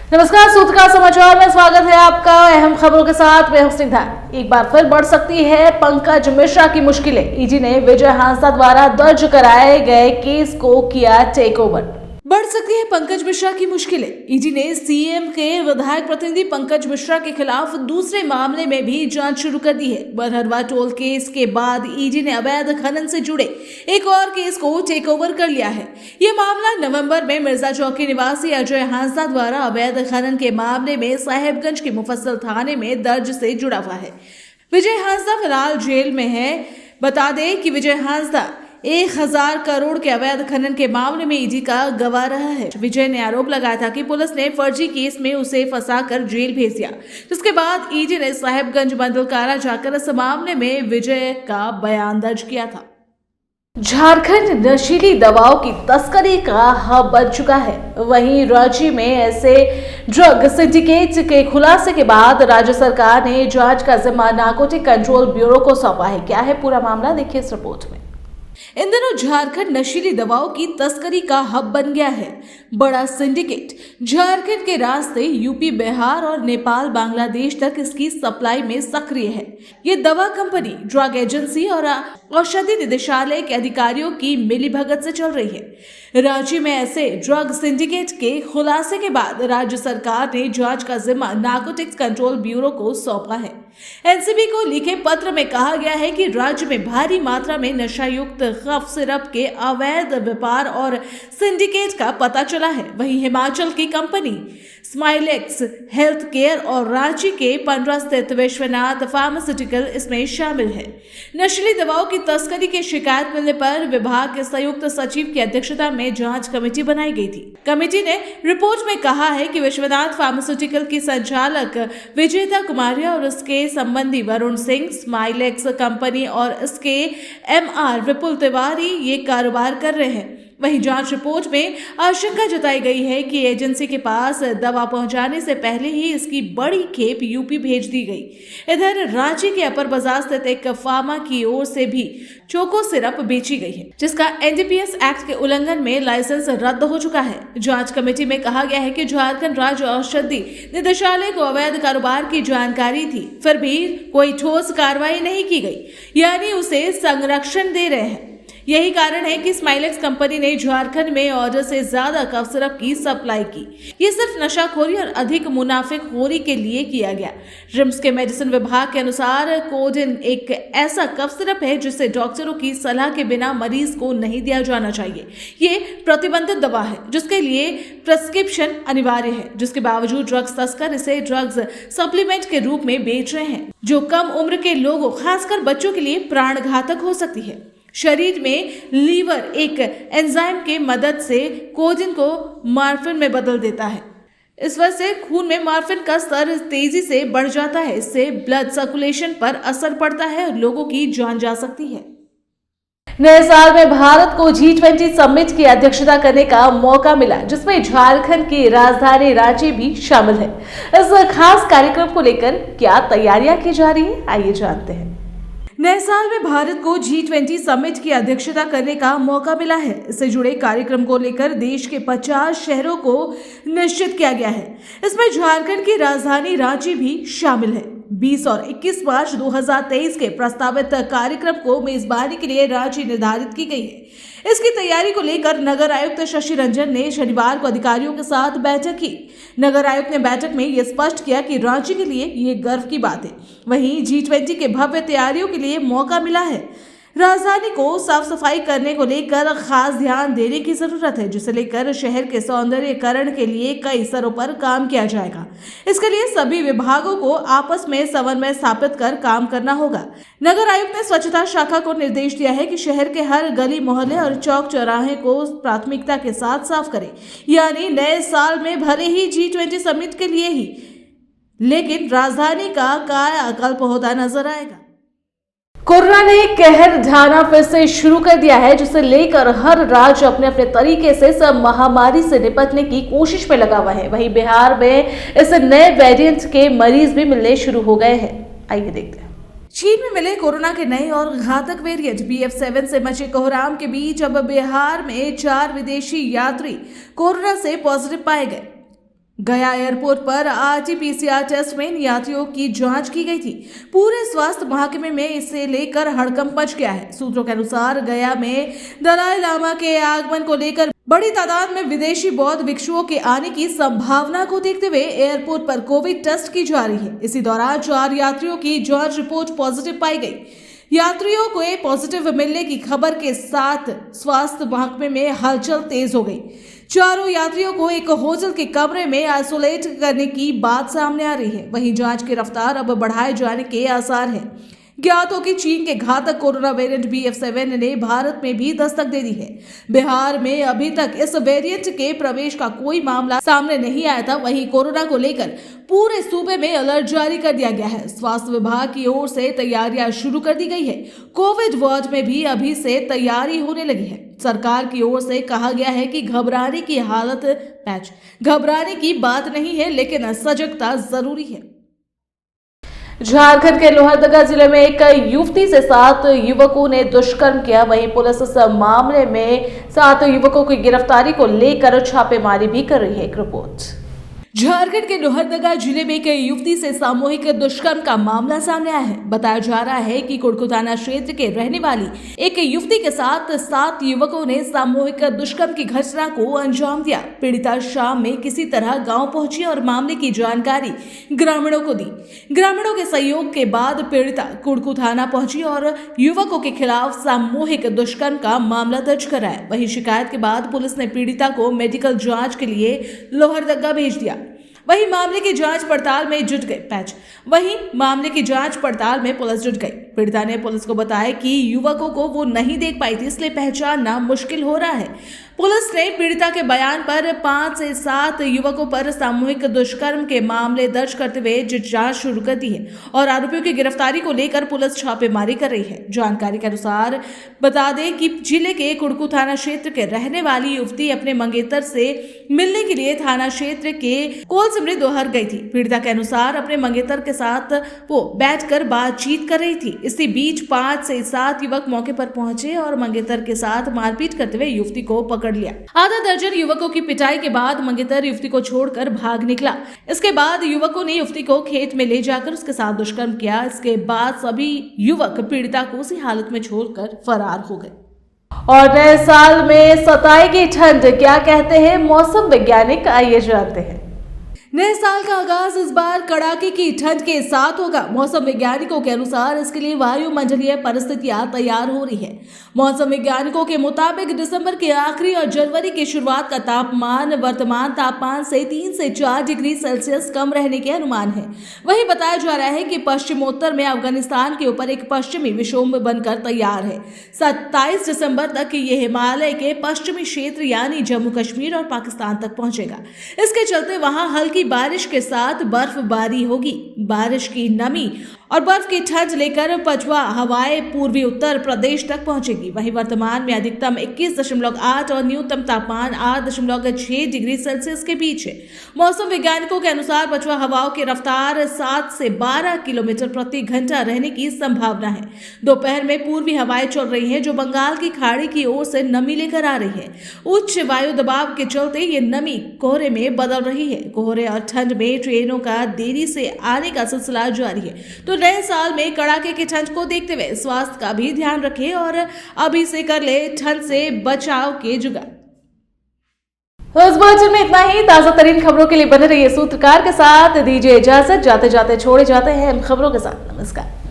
नमस्कार, सूत्रकार समाचार में स्वागत है आपका। अहम खबरों के साथ मैं हूं स्निग्धा। एक बार फिर बढ़ सकती है पंकज मिश्रा की मुश्किलें। ईडी ने विजय हांसदा द्वारा दर्ज कराए गए केस को किया टेक ओवर। बढ़ सकती है पंकज मिश्रा की मुश्किलें। ईडी ने सीएम के विधायक प्रतिनिधि पंकज मिश्रा के खिलाफ दूसरे मामले में भी जांच शुरू कर दी है। बरहरवा टोल केस के बाद ईडी ने अवैध खनन से जुड़े एक और केस को टेक ओवर कर लिया है। यह मामला नवंबर में मिर्जा चौकी निवासी अजय हांसदा द्वारा अवैध खनन के मामले में साहेबगंज के मुफस्सिल थाने में दर्ज से जुड़ा हुआ है। विजय हांसदा फिलहाल जेल में है। बता दें कि विजय हांसदा 1000 करोड़ के अवैध खनन के मामले में ईडी का गवाह रहा है। विजय ने आरोप लगाया था कि पुलिस ने फर्जी केस में उसे फंसाकर जेल भेज दिया, जिसके बाद ईडी ने साहेबगंज मंडल कारा जाकर इस मामले में विजय का बयान दर्ज किया था। झारखंड नशीली दवाओं की तस्करी का हब बन चुका है। वहीं रांची में ऐसे ड्रग सिंडिकेट के खुलासे के बाद राज्य सरकार ने जांच का जिम्मा नारकोटिक कंट्रोल ब्यूरो को सौंपा है। क्या है पूरा मामला, देखिए इस रिपोर्ट में। इन दिनों झारखंड नशीली दवाओं की तस्करी का हब बन गया है। बड़ा सिंडिकेट झारखंड के रास्ते यूपी, बिहार और नेपाल, बांग्लादेश तक इसकी सप्लाई में सक्रिय है। ये दवा कंपनी ड्रग एजेंसी और औषधि निदेशालय के अधिकारियों की मिलीभगत से चल रही है। रांची में ऐसे ड्रग सिंडिकेट के खुलासे के बाद राज्य सरकार ने जांच का जिम्मा नारकोटिक्स कंट्रोल ब्यूरो को सौंपा है। एनसीबी को लिखे पत्र में कहा गया है कि राज्य में भारी मात्रा में नशायुक्त कफ सिरप के अवैध व्यापार और सिंडिकेट का पता चला है। वहीं हिमाचल की कंपनी स्माइलेक्स हेल्थ केयर और रांची के 15 स्थित विश्वनाथ फार्मास्यूटिकल इसमें शामिल है। नशीली दवाओं की तस्करी की शिकायत मिलने पर विभाग के संयुक्त सचिव की अध्यक्षता में जांच कमेटी बनाई गई थी। कमेटी ने रिपोर्ट में कहा है कि विश्वनाथ फार्मास्यूटिकल की संचालक विजेता कुमारी और उसके संबंधी वरुण सिंह, स्माइलेक्स कंपनी और इसके एमआर विपुल तिवारी ये कारोबार कर रहे हैं। वहीं जांच रिपोर्ट में आशंका जताई गई है कि एजेंसी के पास दवा पहुंचाने से पहले ही इसकी बड़ी खेप यूपी भेज दी गई। इधर रांची के अपर बाजार स्थित एक फार्मा की ओर से भी चोको सिरप बेची गई है, जिसका एनडीपीएस एक्ट के उल्लंघन में लाइसेंस रद्द हो चुका है। जांच कमेटी में कहा गया है कि झारखंड राज्य औषधि निदेशालय को अवैध कारोबार की जानकारी थी, फिर भी कोई ठोस कार्रवाई नहीं की गई, यानी उसे संरक्षण दे रहे हैं। यही कारण है कि स्माइलेक्स कंपनी ने झारखंड में ऑर्डर से ज्यादा कफ सिरप की सप्लाई की। ये सिर्फ नशाखोरी और अधिक मुनाफिकखोरी के लिए किया गया। रिम्स के मेडिसिन विभाग के अनुसार कोडेन एक ऐसा कफ सिरप है जिसे डॉक्टरों की सलाह के बिना मरीज को नहीं दिया जाना चाहिए। ये प्रतिबंधित दवा है जिसके लिए प्रिस्क्रिप्शन अनिवार्य है, जिसके बावजूद ड्रग्स तस्कर इसे ड्रग्स सप्लीमेंट के रूप में बेच रहे हैं, जो कम उम्र के लोगों खासकर बच्चों के लिए प्राण घातक हो सकती है। शरीर में लीवर एक एंजाइम के मदद से कोडिन को मॉर्फिन में बदल देता है। इस वजह से खून में मॉर्फिन का स्तर तेजी से बढ़ जाता है। इससे ब्लड सर्कुलेशन पर असर पड़ता है और लोगों की जान जा सकती है। नए साल में भारत को G20 समिट की अध्यक्षता करने का मौका मिला, जिसमें झारखंड की राजधानी रांची भी शामिल है। इस खास कार्यक्रम को लेकर क्या तैयारियां की जा रही है, आइए जानते हैं। नए साल में भारत को G20 समिट की अध्यक्षता करने का मौका मिला है। इससे जुड़े कार्यक्रम को लेकर देश के 50 शहरों को निश्चित किया गया है। इसमें झारखंड की राजधानी रांची भी शामिल है। 20 और 21 मार्च 2023 के प्रस्तावित कार्यक्रम को मेजबानी के लिए रांची निर्धारित की गई है। इसकी तैयारी को लेकर नगर आयुक्त शशि रंजन ने शनिवार को अधिकारियों के साथ बैठक की। नगर आयुक्त ने बैठक में यह स्पष्ट किया कि रांची के लिए ये गर्व की बात है। वहीं G20 के भव्य तैयारियों के लिए मौका मिला है। राजधानी को साफ सफाई करने को लेकर खास ध्यान देने की जरूरत है, जिसे लेकर शहर के सौंदर्यीकरण के लिए कई स्तरों पर काम किया जाएगा। इसके लिए सभी विभागों को आपस में समन्वय स्थापित कर काम करना होगा। नगर आयुक्त ने स्वच्छता शाखा को निर्देश दिया है कि शहर के हर गली मोहल्ले और चौक चौराहे को प्राथमिकता के साथ साफ करें। यानी नए साल में भले ही G20 समिट के लिए ही, लेकिन राजधानी का कायाकल्प होता नजर आएगा। कोरोना ने कहर ढाना फिर से शुरू कर दिया है, जिसे लेकर हर राज्य अपने अपने तरीके से इस महामारी से निपटने की कोशिश में लगा हुआ है। वहीं बिहार में इस नए वेरिएंट के मरीज भी मिलने शुरू हो गए हैं। आइए देखते हैं। चीन में मिले कोरोना के नए और घातक वेरिएंट BF7 से मचे कोहराम के बीच अब बिहार में 4 विदेशी यात्री कोरोना से पॉजिटिव पाए गए। गया एयरपोर्ट पर आरटी-पीसीआर टेस्ट में यात्रियों की जांच की गई थी। पूरे स्वास्थ्य महकमे में इसे लेकर हड़कंप मच गया है। सूत्रों के अनुसार गया में दलाई लामा के आगमन को लेकर बड़ी तादाद में विदेशी बौद्ध भिक्षुओं के आने की संभावना को देखते हुए एयरपोर्ट पर कोविड टेस्ट की जा रही है। इसी दौरान 4 यात्रियों की जांच रिपोर्ट पॉजिटिव पाई गई। यात्रियों को पॉजिटिव मिलने की खबर के साथ स्वास्थ्य महकमे में हलचल तेज हो गई। चारों यात्रियों को एक होटल के कमरे में आइसोलेट करने की बात सामने आ रही है। वहीं जांच की रफ्तार अब बढ़ाए जाने के आसार हैं। ज्ञात हो कि चीन के घातक कोरोना वेरिएंट BF7 ने भारत में भी दस्तक दे दी है। बिहार में अभी तक इस वेरिएंट के प्रवेश का कोई मामला सामने नहीं आया था। वहीं कोरोना को लेकर पूरे सूबे में अलर्ट जारी कर दिया गया है। स्वास्थ्य विभाग की ओर से तैयारियां शुरू कर दी गई है। कोविड वार्ड में भी अभी से तैयारी होने लगी है। सरकार की ओर से कहा गया है कि घबराने की बात नहीं है, लेकिन सजगता जरूरी है। झारखंड के लोहरदगा जिले में एक युवती से 7 युवकों ने दुष्कर्म किया। वहीं पुलिस इस मामले में 7 युवकों की गिरफ्तारी को लेकर छापेमारी भी कर रही है। एक रिपोर्ट। झारखंड के लोहरदगा जिले में एक युवती से सामूहिक दुष्कर्म का मामला सामने आया है। बताया जा रहा है कि कुड़कू थाना क्षेत्र के रहने वाली एक युवती के साथ 7 युवकों ने सामूहिक दुष्कर्म की घटना को अंजाम दिया। पीड़िता शाम में किसी तरह गांव पहुंची और मामले की जानकारी ग्रामीणों को दी। ग्रामीणों के सहयोग के बाद पीड़िता कुड़कू थाना पहुंची और युवकों के खिलाफ सामूहिक दुष्कर्म का मामला दर्ज कराया। वहीं शिकायत के बाद पुलिस ने पीड़िता को मेडिकल जांच के लिए लोहरदगा भेज दिया। वहीं मामले की जांच पड़ताल में पुलिस जुट गई। पीड़िता ने पुलिस को बताया कि युवकों को वो नहीं देख पाई थी, इसलिए पहचानना मुश्किल हो रहा है। पुलिस ने पीड़िता के बयान पर 5 से 7 युवकों पर सामूहिक दुष्कर्म के मामले दर्ज करते हुए जांच शुरू कर दी है और आरोपियों की गिरफ्तारी को लेकर पुलिस छापेमारी कर रही है। जानकारी के अनुसार बता दें कि जिले के कुड़कू थाना क्षेत्र के रहने वाली युवती अपने मंगेतर से मिलने के लिए थाना क्षेत्र के कोलसिमरी दोहर गई थी। पीड़िता के अनुसार अपने मंगेतर के साथ वो बैठकर बातचीत कर रही थी। इसी बीच 5 से 7 युवक मौके पर पहुंचे और मंगेतर के साथ मारपीट करते हुए युवती को पकड़ लिया। आधा दर्जन युवकों की पिटाई के बाद मंगेतर युवती को छोड़कर भाग निकला। इसके बाद युवकों ने युवती को खेत में ले जाकर उसके साथ दुष्कर्म किया। इसके बाद सभी युवक पीड़िता को उसी हालत में छोड़कर फरार हो गए। और नए साल में सताएगी ठंड, क्या कहते हैं मौसम वैज्ञानिक, आइए जानते हैं। नए साल का आगाज इस बार कड़ाके की ठंड के साथ होगा। मौसम वैज्ञानिकों के अनुसार इसके लिए वायुमंडलीय परिस्थितियां तैयार हो रही है। मौसम वैज्ञानिकों के मुताबिक दिसंबर के आखिरी और जनवरी की शुरुआत का तापमान वर्तमान तापमान से 3 से 4 डिग्री सेल्सियस कम रहने के अनुमान है। वहीं बताया जा रहा है कि पश्चिमोत्तर में अफगानिस्तान के ऊपर एक पश्चिमी विक्षोभ बनकर तैयार है। 27 दिसंबर तक ये हिमालय के पश्चिमी क्षेत्र यानी जम्मू कश्मीर और पाकिस्तान तक पहुंचेगा। इसके चलते वहां हल्की बारिश के साथ बर्फबारी होगी। बारिश की नमी और बर्फ की ठंड लेकर पछुआ हवाएं पूर्वी उत्तर प्रदेश तक पहुंचेगी। वहीं वर्तमान में अधिकतम 21.8 और न्यूनतम तापमान 8.6 डिग्री सेल्सियस के बीच है। मौसम वैज्ञानिकों के अनुसार पछुआ हवाओं की रफ्तार 7 से 12 किलोमीटर प्रति घंटा रहने की संभावना है। दोपहर में पूर्वी हवाएं चल रही हैं जो बंगाल की खाड़ी की ओर से नमी लेकर आ रही है। उच्च वायु दबाव के चलते ये नमी कोहरे में बदल रही है। कोहरे और ठंड में ट्रेनों का देरी से आने का सिलसिला जारी है। तो नए साल में कड़ाके की ठंड को देखते हुए स्वास्थ्य का भी ध्यान रखें और अभी से कर ले ठंड से बचाव के जुगाड़। इस बुलेटिन में इतना ही। ताजा तरीन खबरों के लिए बने रहिए सूत्रकार के साथ। दीजिए इजाजत, जाते जाते छोड़े जाते हैं इन खबरों के साथ। नमस्कार।